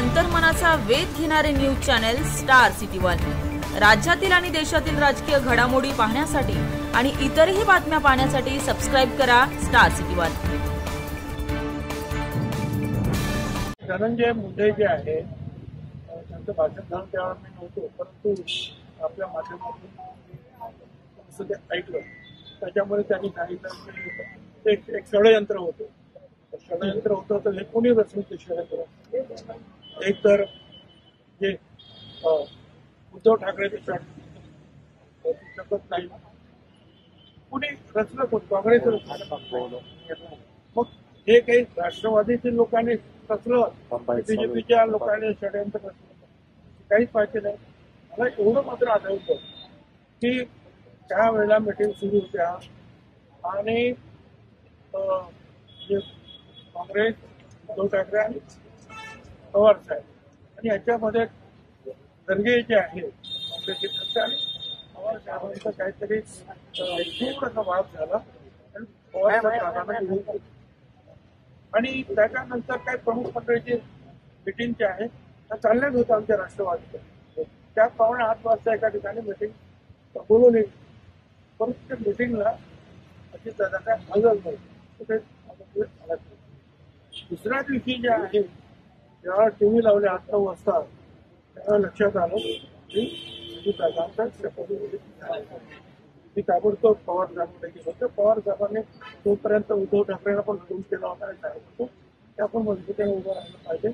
अंतर्मनाचा वेध घेणारे news channel star city one. राज्यातील आणि देशातील राजकीय घडामोडी पाहण्यासाठी आणि इतरही बातम्या पाहण्यासाठी सबस्क्राइब करा star city one. Dhananjay Munde जे आहे त्यांचं भाषण झालं त्यावेळेला मी नव्हतो, परंतु आपल्या माध्यमातून ते ऐकलं। त्याच्यामुळे त्यांनी सांगितलं की एक षडयंत्र होतं। षडयंत्र होतं तर हे कोणी रचलं ते षडयंत्र? एक तर जे उद्धव ठाकरेचे षडयंत्र शकत नाही, कुणी रचलं कोण? काँग्रेसचं। मग हे काही राष्ट्रवादीतील लोकांनी रचलं, बीजेपीच्या लोकांनी षडयंत्र रचलं, काहीच माहिती नाही। मला एवढं मात्र आढळतं की त्या वेळेला मीटिंग सुरू होत्या आणि काँग्रेस, उद्धव ठाकरे आणि पवार साहेब आणि याच्यामध्ये गर्गे जे आहे काँग्रेसचे नेते आणि पवार साहेबांचा काहीतरी थोडासा वाद झाला आणि पवार साहेब आणि त्याच्यानंतर काही प्रमुख मंडळीची मीटिंग जे आहे त्या चालण्यात होतं आमच्या राष्ट्रवादीच्या। त्या 7:15 वाजता एका ठिकाणी मीटिंग बोलवली, परंतु त्या मीटिंगला अशी त्याचा काय हलत नाही। दुसऱ्या दिवशी जे आहे जेव्हा टीव्ही लावले 8-9 वाजता तेव्हा लक्षात आलं की मी ताबडतोब पवार साहेबांकडे गेलो होतो। पवार साहेबांनी तोपर्यंत उद्धव ठाकरेंना पण फोन केला होता आणि सांगितलं की आपण मजबूतीने उभं राहिलं पाहिजे।